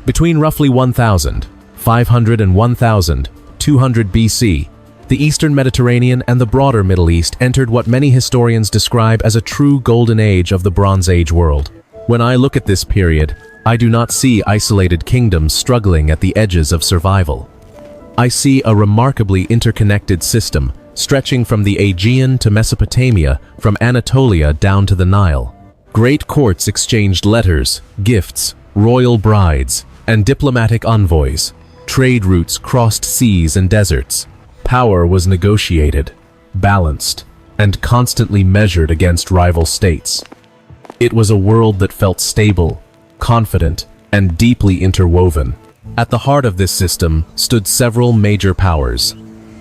Between roughly 1,500 and 1,200 BC, the Eastern Mediterranean and the broader Middle East entered what many historians describe as a true golden age of the Bronze Age world. When I look at this period, I do not see isolated kingdoms struggling at the edges of survival. I see a remarkably interconnected system, stretching from the Aegean to Mesopotamia, from Anatolia down to the Nile. Great courts exchanged letters, gifts, royal brides, and diplomatic envoys. Trade routes crossed seas and deserts. Power was negotiated, balanced, and constantly measured against rival states. It was a world that felt stable, confident, and deeply interwoven. At the heart of this system stood several major powers.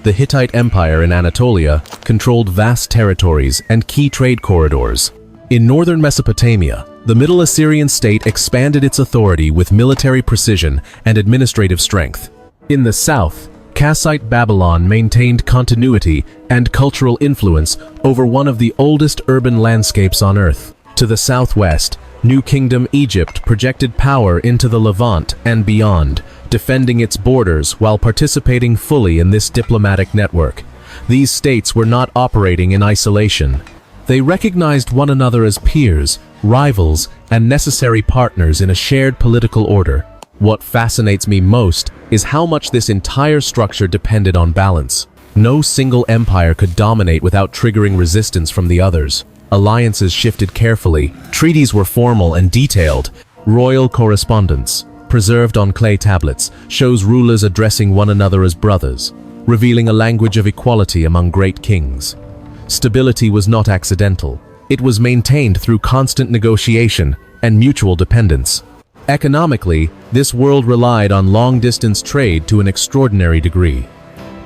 The Hittite Empire in Anatolia controlled vast territories and key trade corridors. In northern Mesopotamia, the Middle Assyrian state expanded its authority with military precision and administrative strength. In the south, Kassite Babylon maintained continuity and cultural influence over one of the oldest urban landscapes on Earth. To the southwest, New Kingdom Egypt projected power into the Levant and beyond, defending its borders while participating fully in this diplomatic network. These states were not operating in isolation. They recognized one another as peers, rivals, and necessary partners in a shared political order. What fascinates me most is how much this entire structure depended on balance. No single empire could dominate without triggering resistance from the others. Alliances shifted carefully, treaties were formal and detailed. Royal correspondence, preserved on clay tablets, shows rulers addressing one another as brothers, revealing a language of equality among great kings. Stability was not accidental. It was maintained through constant negotiation and mutual dependence. Economically, this world relied on long-distance trade to an extraordinary degree.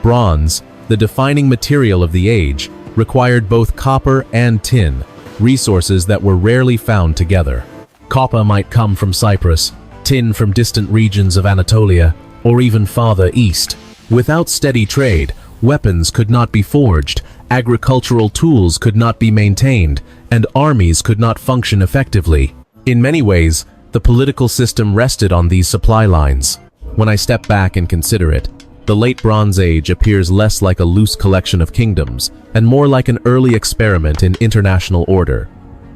Bronze, the defining material of the age, required both copper and tin, resources that were rarely found together. Copper might come from Cyprus, tin from distant regions of Anatolia, or even farther east. Without steady trade, weapons could not be forged, agricultural tools could not be maintained, and armies could not function effectively. In many ways, the political system rested on these supply lines. When I step back and consider it, the Late Bronze Age appears less like a loose collection of kingdoms and more like an early experiment in international order.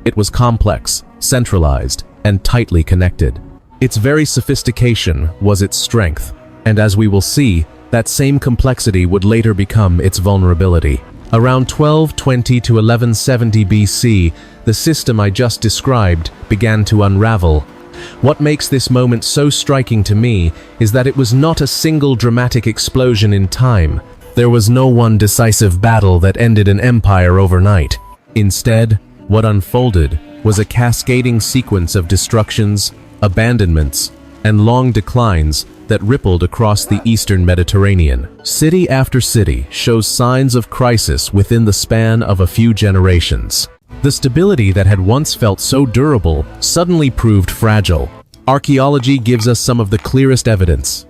It was complex, centralized, and tightly connected. Its very sophistication was its strength, and as we will see, that same complexity would later become its vulnerability. Around 1220 to 1170 BC, the system I just described began to unravel. What makes this moment so striking to me is that it was not a single dramatic explosion in time. There was no one decisive battle that ended an empire overnight. Instead, what unfolded was a cascading sequence of destructions, abandonments, and long declines that rippled across the Eastern Mediterranean. City after city shows signs of crisis within the span of a few generations. The stability that had once felt so durable suddenly proved fragile. Archaeology gives us some of the clearest evidence.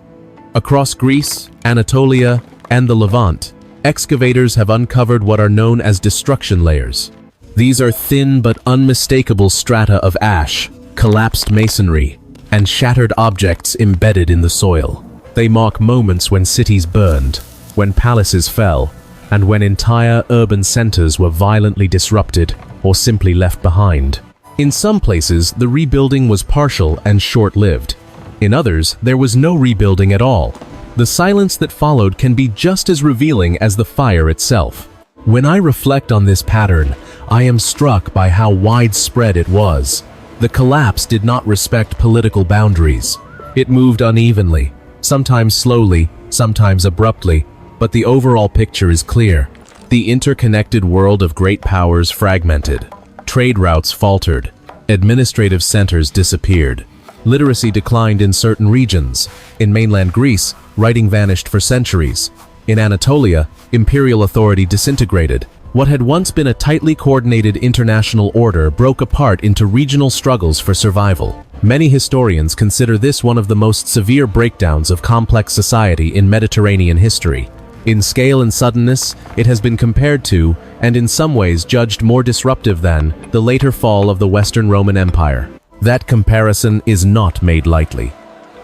Across Greece, Anatolia, and the Levant, excavators have uncovered what are known as destruction layers. These are thin but unmistakable strata of ash, collapsed masonry, and shattered objects embedded in the soil. They mark moments when cities burned, when palaces fell, and when entire urban centers were violently disrupted or simply left behind. In some places, the rebuilding was partial and short-lived. In others, there was no rebuilding at all. The silence that followed can be just as revealing as the fire itself. When I reflect on this pattern, I am struck by how widespread it was. The collapse did not respect political boundaries. It moved unevenly, sometimes slowly, sometimes abruptly, but the overall picture is clear. The interconnected world of great powers fragmented. Trade routes faltered. Administrative centers disappeared. Literacy declined in certain regions. In mainland Greece, writing vanished for centuries. In Anatolia, imperial authority disintegrated. What had once been a tightly coordinated international order broke apart into regional struggles for survival. Many historians consider this one of the most severe breakdowns of complex society in Mediterranean history. In scale and suddenness, it has been compared to, and in some ways judged more disruptive than, the later fall of the Western Roman Empire. That comparison is not made lightly.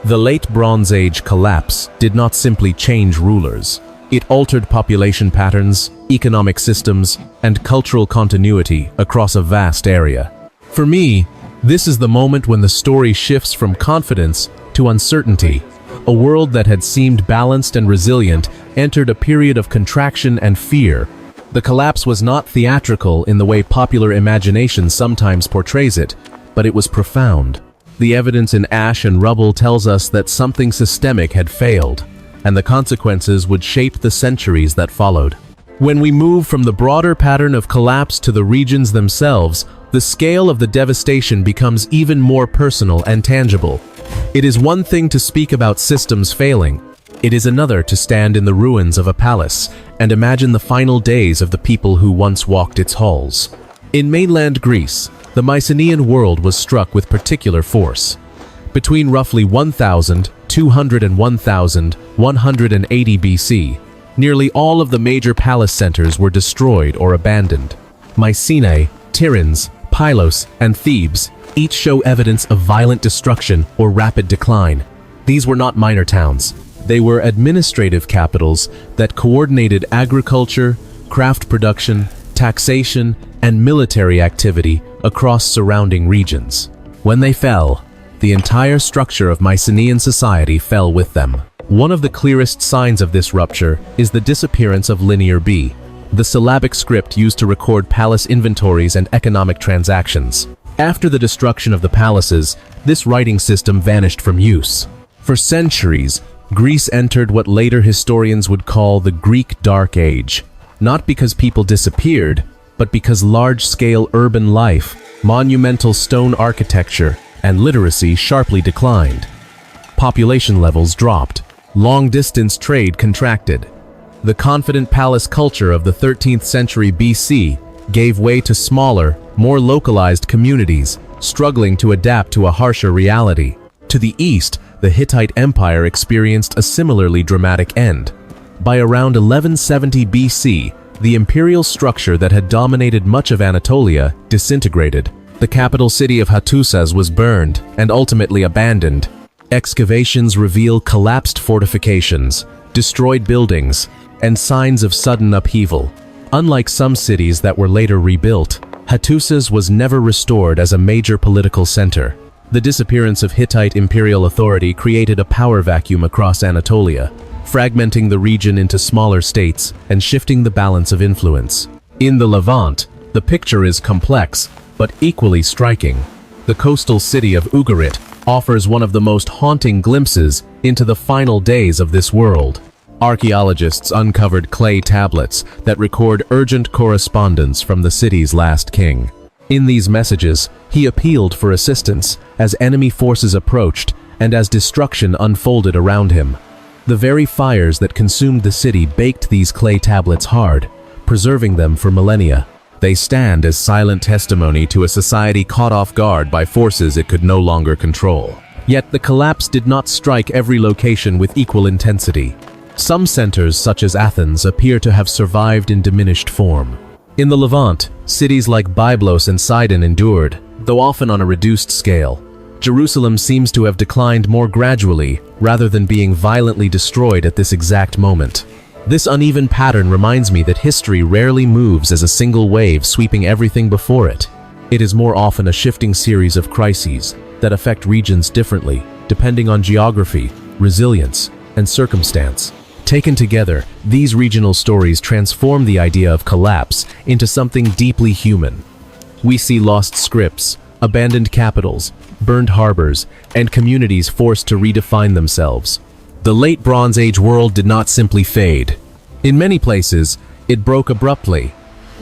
The late Bronze Age collapse did not simply change rulers. It altered population patterns, economic systems, and cultural continuity across a vast area. For me, this is the moment when the story shifts from confidence to uncertainty. A world that had seemed balanced and resilient entered a period of contraction and fear. The collapse was not theatrical in the way popular imagination sometimes portrays it, but it was profound. The evidence in ash and rubble tells us that something systemic had failed, and the consequences would shape the centuries that followed. When we move from the broader pattern of collapse to the regions themselves, the scale of the devastation becomes even more personal and tangible. It is one thing to speak about systems failing. It is another to stand in the ruins of a palace and imagine the final days of the people who once walked its halls. In mainland Greece, the Mycenaean world was struck with particular force. Between roughly 1200 and 1180 BC, nearly all of the major palace centers were destroyed or abandoned. Mycenae, Tiryns, Pylos, and Thebes each show evidence of violent destruction or rapid decline. These were not minor towns. They were administrative capitals that coordinated agriculture, craft production, taxation, and military activity across surrounding regions. When they fell, the entire structure of Mycenaean society fell with them. One of the clearest signs of this rupture is the disappearance of Linear B, the syllabic script used to record palace inventories and economic transactions. After the destruction of the palaces, this writing system vanished from use. For centuries, Greece entered what later historians would call the Greek Dark Age, not because people disappeared, but because large-scale urban life, monumental stone architecture, and literacy sharply declined. Population levels dropped. Long-distance trade contracted. The confident palace culture of the 13th century BC gave way to smaller, more localized communities, struggling to adapt to a harsher reality. To the east, the Hittite Empire experienced a similarly dramatic end. By around 1170 BC, the imperial structure that had dominated much of Anatolia disintegrated. The capital city of Hattusas was burned and ultimately abandoned. Excavations reveal collapsed fortifications, destroyed buildings, and signs of sudden upheaval. Unlike some cities that were later rebuilt, Hattusas was never restored as a major political center. The disappearance of Hittite imperial authority created a power vacuum across Anatolia, fragmenting the region into smaller states and shifting the balance of influence. In the Levant, the picture is complex, but equally striking. The coastal city of Ugarit offers one of the most haunting glimpses into the final days of this world. Archaeologists uncovered clay tablets that record urgent correspondence from the city's last king. In these messages, he appealed for assistance as enemy forces approached and as destruction unfolded around him. The very fires that consumed the city baked these clay tablets hard, preserving them for millennia. They stand as silent testimony to a society caught off guard by forces it could no longer control. Yet the collapse did not strike every location with equal intensity. Some centers, such as Athens, appear to have survived in diminished form. In the Levant, cities like Byblos and Sidon endured, though often on a reduced scale. Jerusalem seems to have declined more gradually, rather than being violently destroyed at this exact moment. This uneven pattern reminds me that history rarely moves as a single wave sweeping everything before it. It is more often a shifting series of crises that affect regions differently, depending on geography, resilience, and circumstance. Taken together, these regional stories transform the idea of collapse into something deeply human. We see lost scripts, abandoned capitals, burned harbors, and communities forced to redefine themselves. The late Bronze Age world did not simply fade. In many places, it broke abruptly,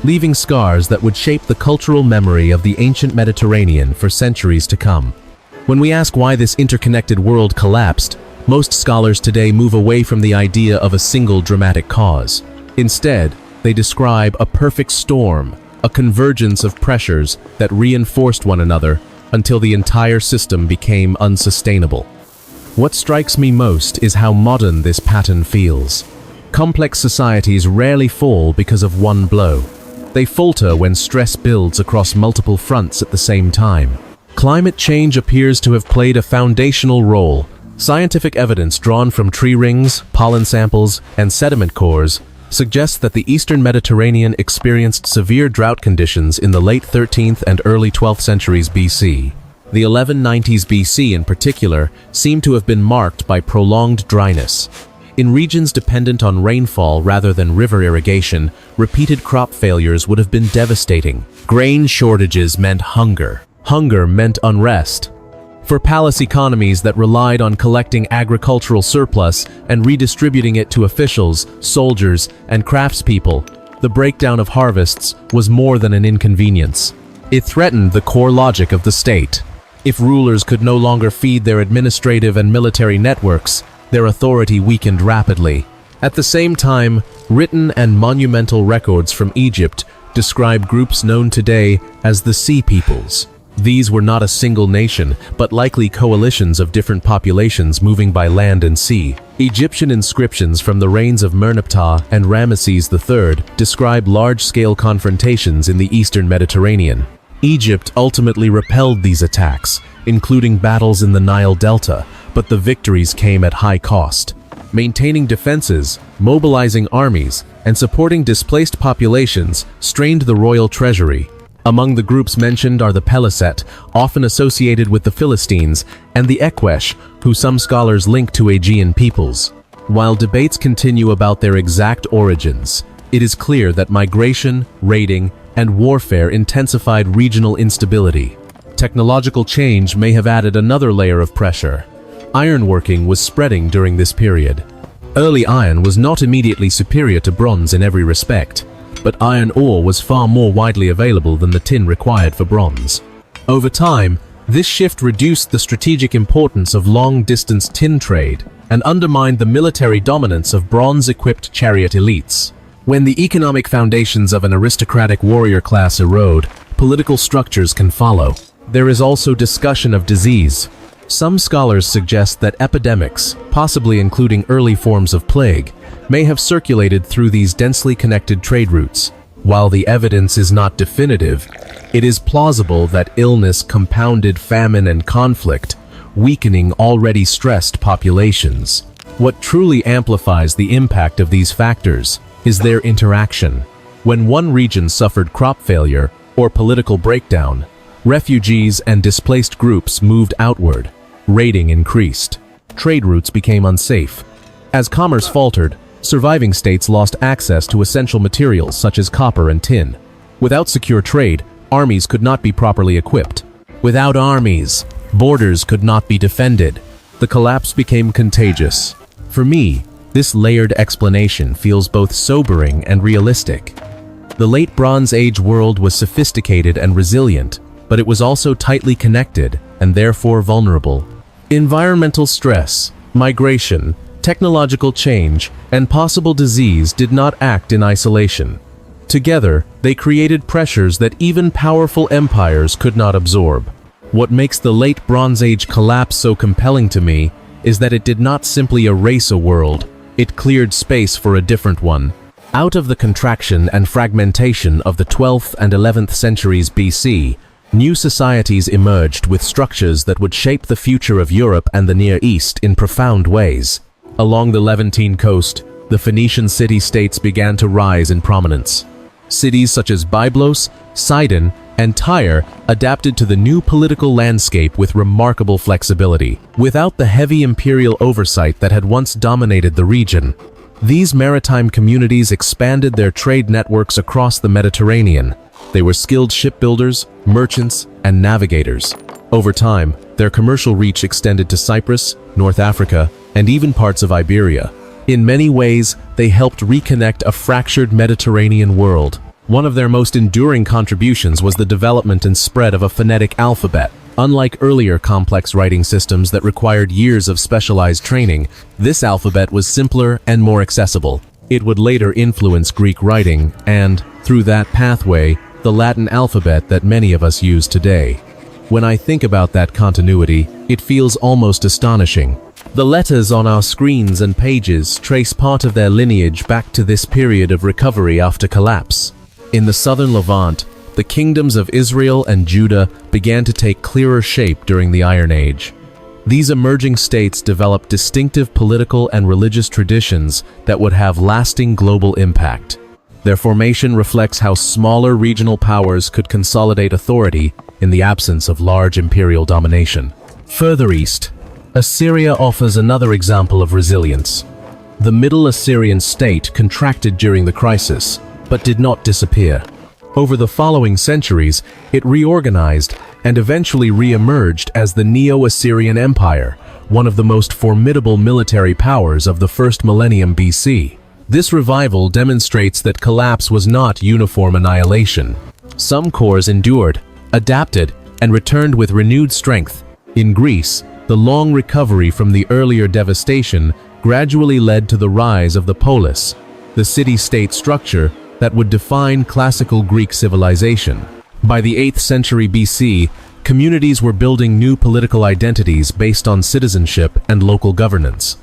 leaving scars that would shape the cultural memory of the ancient Mediterranean for centuries to come. When we ask why this interconnected world collapsed, most scholars today move away from the idea of a single dramatic cause. Instead, they describe a perfect storm, a convergence of pressures that reinforced one another until the entire system became unsustainable. What strikes me most is how modern this pattern feels. Complex societies rarely fall because of one blow. They falter when stress builds across multiple fronts at the same time. Climate change appears to have played a foundational role, Scientific evidence drawn from tree rings, pollen samples, and sediment cores suggests that the Eastern Mediterranean experienced severe drought conditions in the late 13th and early 12th centuries BC. The 1190s BC in particular seem to have been marked by prolonged dryness. In regions dependent on rainfall rather than river irrigation, repeated crop failures would have been devastating. Grain shortages meant hunger. Hunger meant unrest. For palace economies that relied on collecting agricultural surplus and redistributing it to officials, soldiers, and craftspeople, the breakdown of harvests was more than an inconvenience. It threatened the core logic of the state. If rulers could no longer feed their administrative and military networks, their authority weakened rapidly. At the same time, written and monumental records from Egypt describe groups known today as the Sea Peoples. These were not a single nation, but likely coalitions of different populations moving by land and sea. Egyptian inscriptions from the reigns of Merneptah and Ramesses III describe large-scale confrontations in the Eastern Mediterranean. Egypt ultimately repelled these attacks, including battles in the Nile Delta, but the victories came at high cost. Maintaining defenses, mobilizing armies, and supporting displaced populations strained the royal treasury. Among the groups mentioned are the Peliset, often associated with the Philistines, and the Ekwesh, who some scholars link to Aegean peoples. While debates continue about their exact origins, it is clear that migration, raiding, and warfare intensified regional instability. Technological change may have added another layer of pressure. Ironworking was spreading during this period. Early iron was not immediately superior to bronze in every respect, but iron ore was far more widely available than the tin required for bronze. Over time, this shift reduced the strategic importance of long-distance tin trade and undermined the military dominance of bronze-equipped chariot elites. When the economic foundations of an aristocratic warrior class erode, political structures can follow. There is also discussion of disease. Some scholars suggest that epidemics, possibly including early forms of plague, may have circulated through these densely connected trade routes. While the evidence is not definitive, it is plausible that illness compounded famine and conflict, weakening already stressed populations. What truly amplifies the impact of these factors is their interaction. When one region suffered crop failure or political breakdown, refugees and displaced groups moved outward. Raiding increased. Trade routes became unsafe. As commerce faltered, surviving states lost access to essential materials such as copper and tin. Without secure trade, armies could not be properly equipped. Without armies, borders could not be defended. The collapse became contagious. For me, this layered explanation feels both sobering and realistic. The late Bronze Age world was sophisticated and resilient, but it was also tightly connected and therefore vulnerable. Environmental stress, migration, technological change, and possible disease did not act in isolation. Together, they created pressures that even powerful empires could not absorb. What makes the late Bronze Age collapse so compelling to me is that it did not simply erase a world, it cleared space for a different one. Out of the contraction and fragmentation of the 12th and 11th centuries BC, new societies emerged with structures that would shape the future of Europe and the Near East in profound ways. Along the Levantine coast, the Phoenician city-states began to rise in prominence. Cities such as Byblos, Sidon, and Tyre adapted to the new political landscape with remarkable flexibility. Without the heavy imperial oversight that had once dominated the region, these maritime communities expanded their trade networks across the Mediterranean. They were skilled shipbuilders, merchants, and navigators. Over time, their commercial reach extended to Cyprus, North Africa, and even parts of Iberia. In many ways, they helped reconnect a fractured Mediterranean world. One of their most enduring contributions was the development and spread of a phonetic alphabet. Unlike earlier complex writing systems that required years of specialized training, this alphabet was simpler and more accessible. It would later influence Greek writing and, through that pathway, the Latin alphabet that many of us use today. When I think about that continuity, it feels almost astonishing. The letters on our screens and pages trace part of their lineage back to this period of recovery after collapse. In the southern Levant, the kingdoms of Israel and Judah began to take clearer shape during the Iron Age. These emerging states developed distinctive political and religious traditions that would have lasting global impact. Their formation reflects how smaller regional powers could consolidate authority in the absence of large imperial domination. Further east, Assyria offers another example of resilience. The Middle Assyrian state contracted during the crisis, but did not disappear. Over the following centuries, it reorganized and eventually re-emerged as the Neo-Assyrian Empire, one of the most formidable military powers of the first millennium BC. This revival demonstrates that collapse was not uniform annihilation. Some cores endured, adapted, and returned with renewed strength. In Greece, the long recovery from the earlier devastation gradually led to the rise of the polis, the city-state structure that would define classical Greek civilization. By the 8th century BC, communities were building new political identities based on citizenship and local governance.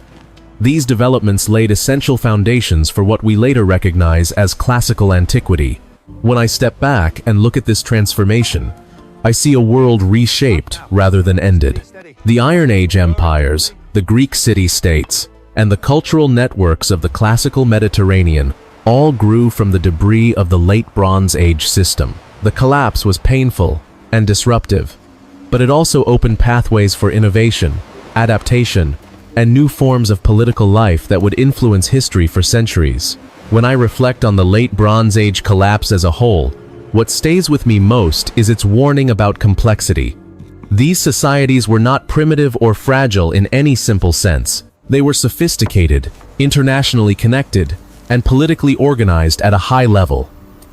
These developments laid essential foundations for what we later recognize as classical antiquity. When I step back and look at this transformation, I see a world reshaped rather than ended. The Iron Age empires, the Greek city-states, and the cultural networks of the classical Mediterranean all grew from the debris of the late Bronze Age system. The collapse was painful and disruptive, but it also opened pathways for innovation, adaptation, and new forms of political life that would influence history for centuries. When I reflect on the late Bronze Age collapse as a whole, what stays with me most is its warning about complexity. These societies were not primitive or fragile in any simple sense. They were sophisticated, internationally connected, and politically organized at a high level.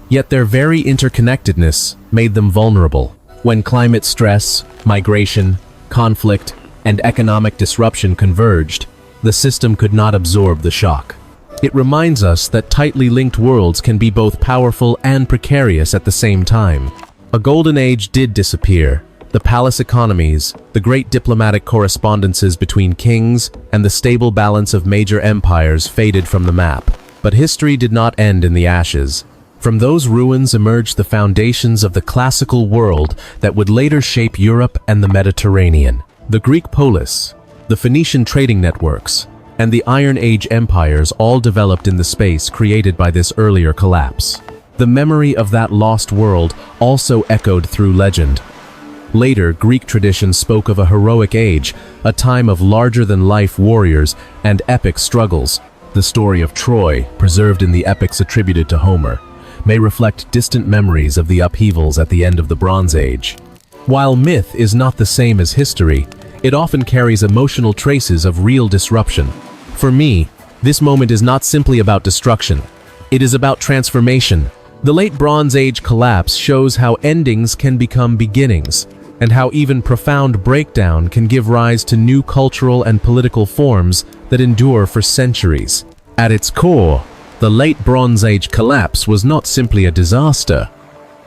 Yet their very interconnectedness made them vulnerable. When climate stress, migration, conflict, and economic disruption converged, the system could not absorb the shock. It reminds us that tightly linked worlds can be both powerful and precarious at the same time. A golden age did disappear. The palace economies, the great diplomatic correspondences between kings, and the stable balance of major empires faded from the map. But history did not end in the ashes. From those ruins emerged the foundations of the classical world that would later shape Europe and the Mediterranean. The Greek polis, the Phoenician trading networks, and the Iron Age empires all developed in the space created by this earlier collapse. The memory of that lost world also echoed through legend. Later, Greek tradition spoke of a heroic age, a time of larger-than-life warriors and epic struggles. The story of Troy, preserved in the epics attributed to Homer, may reflect distant memories of the upheavals at the end of the Bronze Age. While myth is not the same as history, it often carries emotional traces of real disruption. For me, this moment is not simply about destruction. It is about transformation. The late Bronze Age collapse shows how endings can become beginnings, and how even profound breakdown can give rise to new cultural and political forms that endure for centuries. At its core, the late Bronze Age collapse was not simply a disaster.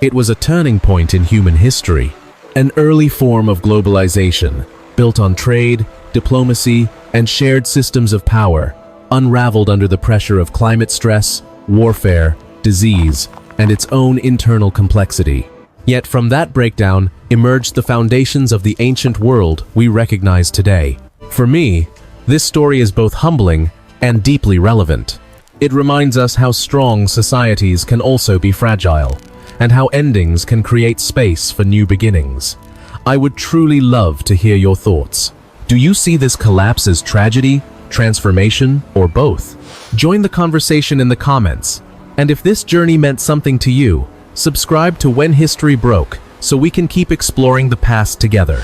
It was a turning point in human history. An early form of globalization, built on trade, diplomacy, and shared systems of power, unraveled under the pressure of climate stress, warfare, disease, and its own internal complexity. Yet from that breakdown emerged the foundations of the ancient world we recognize today. For me, this story is both humbling and deeply relevant. It reminds us how strong societies can also be fragile, and how endings can create space for new beginnings. I would truly love to hear your thoughts. Do you see this collapse as tragedy, transformation, or both? Join the conversation in the comments. And if this journey meant something to you, subscribe to When History Broke so we can keep exploring the past together.